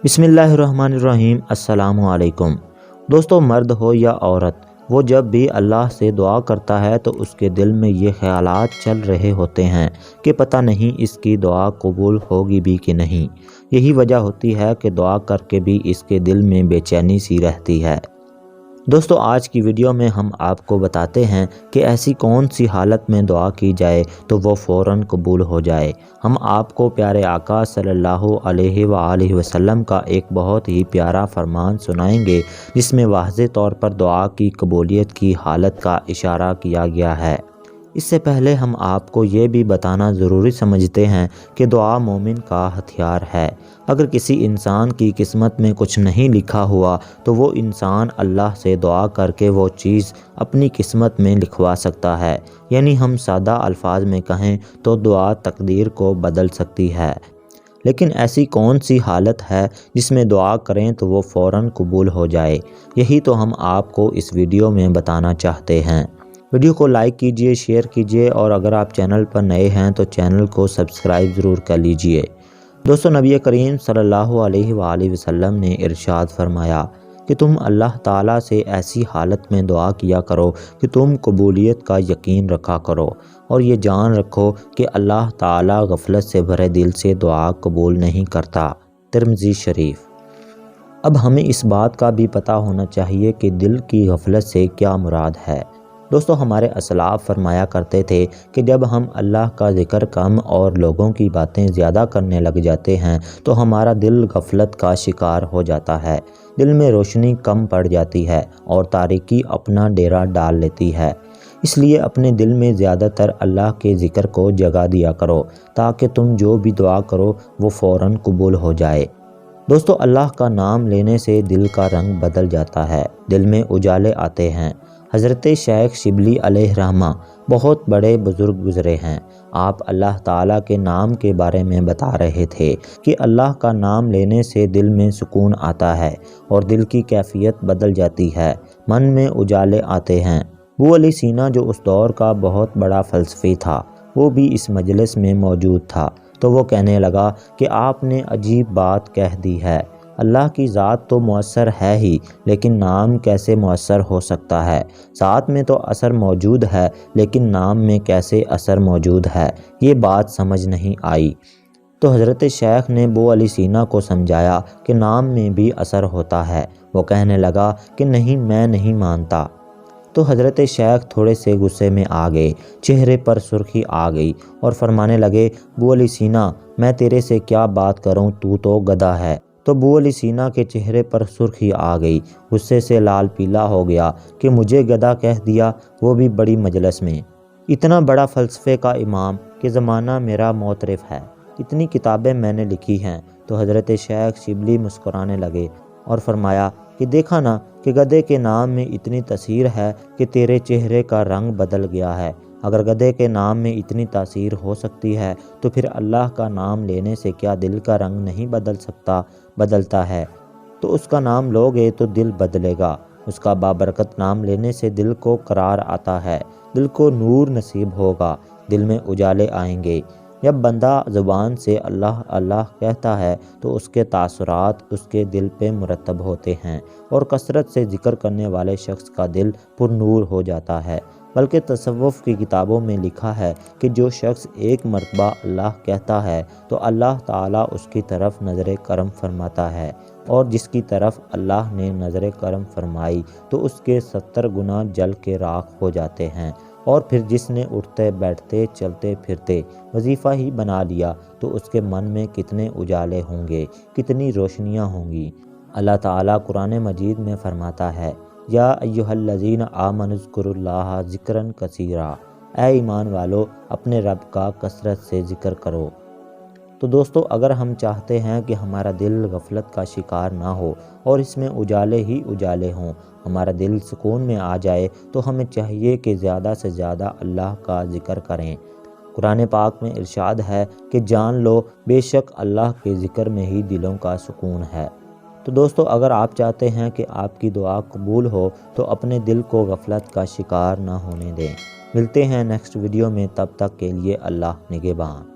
بسم اللہ الرحمن الرحیم۔ السلام علیکم دوستو، مرد ہو یا عورت، وہ جب بھی اللہ سے دعا کرتا ہے تو اس کے دل میں یہ خیالات چل رہے ہوتے ہیں کہ پتہ نہیں اس کی دعا قبول ہوگی بھی کہ نہیں۔ یہی وجہ ہوتی ہے کہ دعا کر کے بھی اس کے دل میں بے چینی سی رہتی ہے۔ دوستو، آج کی ویڈیو میں ہم آپ کو بتاتے ہیں کہ ایسی کون سی حالت میں دعا کی جائے تو وہ فوراً قبول ہو جائے۔ ہم آپ کو پیارے آقا صلی اللہ علیہ وآلہ وسلم کا ایک بہت ہی پیارا فرمان سنائیں گے، جس میں واضح طور پر دعا کی قبولیت کی حالت کا اشارہ کیا گیا ہے۔ اس سے پہلے ہم آپ کو یہ بھی بتانا ضروری سمجھتے ہیں کہ دعا مومن کا ہتھیار ہے۔ اگر کسی انسان کی قسمت میں کچھ نہیں لکھا ہوا تو وہ انسان اللہ سے دعا کر کے وہ چیز اپنی قسمت میں لکھوا سکتا ہے۔ یعنی ہم سادہ الفاظ میں کہیں تو دعا تقدیر کو بدل سکتی ہے۔ لیکن ایسی کون سی حالت ہے جس میں دعا کریں تو وہ فوراً قبول ہو جائے؟ یہی تو ہم آپ کو اس ویڈیو میں بتانا چاہتے ہیں۔ ویڈیو کو لائک کیجئے، شیئر کیجئے، اور اگر آپ چینل پر نئے ہیں تو چینل کو سبسکرائب ضرور کر لیجئے۔ دوستو، نبی کریم صلی اللہ علیہ وآلہ وسلم نے ارشاد فرمایا کہ تم اللہ تعالیٰ سے ایسی حالت میں دعا کیا کرو کہ تم قبولیت کا یقین رکھا کرو، اور یہ جان رکھو کہ اللہ تعالیٰ غفلت سے بھرے دل سے دعا قبول نہیں کرتا۔ ترمذی شریف۔ اب ہمیں اس بات کا بھی پتہ ہونا چاہیے کہ دل کی غفلت سے کیا مراد ہے۔ دوستو، ہمارے اسلاف فرمایا کرتے تھے کہ جب ہم اللہ کا ذکر کم اور لوگوں کی باتیں زیادہ کرنے لگ جاتے ہیں تو ہمارا دل غفلت کا شکار ہو جاتا ہے، دل میں روشنی کم پڑ جاتی ہے اور تاریکی اپنا ڈیرا ڈال لیتی ہے۔ اس لیے اپنے دل میں زیادہ تر اللہ کے ذکر کو جگہ دیا کرو تاکہ تم جو بھی دعا کرو وہ فوراً قبول ہو جائے۔ دوستو، اللہ کا نام لینے سے دل کا رنگ بدل جاتا ہے، دل میں اجالے آتے ہیں۔ حضرت شیخ شبلی علیہ رحمہ بہت بڑے بزرگ گزرے ہیں۔ آپ اللہ تعالیٰ کے نام کے بارے میں بتا رہے تھے کہ اللہ کا نام لینے سے دل میں سکون آتا ہے اور دل کی کیفیت بدل جاتی ہے، من میں اجالے آتے ہیں۔ ابو علی سینا جو اس دور کا بہت بڑا فلسفی تھا، وہ بھی اس مجلس میں موجود تھا، تو وہ کہنے لگا کہ آپ نے عجیب بات کہہ دی ہے۔ اللہ کی ذات تو مؤثر ہے ہی، لیکن نام کیسے مؤثر ہو سکتا ہے؟ ذات میں تو اثر موجود ہے لیکن نام میں کیسے اثر موجود ہے؟ یہ بات سمجھ نہیں آئی۔ تو حضرت شیخ نے ابو علی سینا کو سمجھایا کہ نام میں بھی اثر ہوتا ہے۔ وہ کہنے لگا کہ نہیں، میں نہیں مانتا۔ تو حضرت شیخ تھوڑے سے غصے میں آ گئے، چہرے پر سرخی آ گئی اور فرمانے لگے، ابو علی سینا، میں تیرے سے کیا بات کروں، تو گدھا ہے۔ تو ابو علی سینا کے چہرے پر سرخی آ گئی، غصے سے لال پیلا ہو گیا کہ مجھے گدھا کہہ دیا، وہ بھی بڑی مجلس میں۔ اتنا بڑا فلسفے کا امام کہ زمانہ میرا معترف ہے، اتنی کتابیں میں نے لکھی ہیں۔ تو حضرت شیخ شبلی مسکرانے لگے اور فرمایا کہ دیکھا نا کہ گدھے کے نام میں اتنی تاثیر ہے کہ تیرے چہرے کا رنگ بدل گیا ہے۔ اگر گدھے کے نام میں اتنی تاثیر ہو سکتی ہے تو پھر اللہ کا نام لینے سے کیا دل کا رنگ نہیں بدل سکتا؟ بدلتا ہے۔ تو اس کا نام لوگے تو دل بدلے گا۔ اس کا بابرکت نام لینے سے دل کو قرار آتا ہے، دل کو نور نصیب ہوگا، دل میں اجالے آئیں گے۔ جب بندہ زبان سے اللہ اللہ کہتا ہے تو اس کے تاثرات اس کے دل پہ مرتب ہوتے ہیں، اور کثرت سے ذکر کرنے والے شخص کا دل پر نور ہو جاتا ہے۔ بلکہ تصوف کی کتابوں میں لکھا ہے کہ جو شخص ایک مرتبہ اللہ کہتا ہے تو اللہ تعالیٰ اس کی طرف نظر کرم فرماتا ہے، اور جس کی طرف اللہ نے نظر کرم فرمائی تو اس کے 70 گنا جل کے راکھ ہو جاتے ہیں۔ اور پھر جس نے اٹھتے بیٹھتے چلتے پھرتے وظیفہ ہی بنا لیا تو اس کے من میں کتنے اجالے ہوں گے، کتنی روشنیاں ہوں گی۔ اللہ تعالیٰ قرآن مجید میں فرماتا ہے، یا ایھا الذین آمنوا اذکروا اللہ ذکرا کثیرا، اے ایمان والو اپنے رب کا کثرت سے ذکر کرو۔ تو دوستو، اگر ہم چاہتے ہیں کہ ہمارا دل غفلت کا شکار نہ ہو اور اس میں اجالے ہی اجالے ہوں، ہمارا دل سکون میں آ جائے، تو ہمیں چاہیے کہ زیادہ سے زیادہ اللہ کا ذکر کریں۔ قرآن پاک میں ارشاد ہے کہ جان لو بے شک اللہ کے ذکر میں ہی دلوں کا سکون ہے۔ تو دوستو، اگر آپ چاہتے ہیں کہ آپ کی دعا قبول ہو تو اپنے دل کو غفلت کا شکار نہ ہونے دیں۔ ملتے ہیں نیکسٹ ویڈیو میں، تب تک کے لیے اللہ نگہبان۔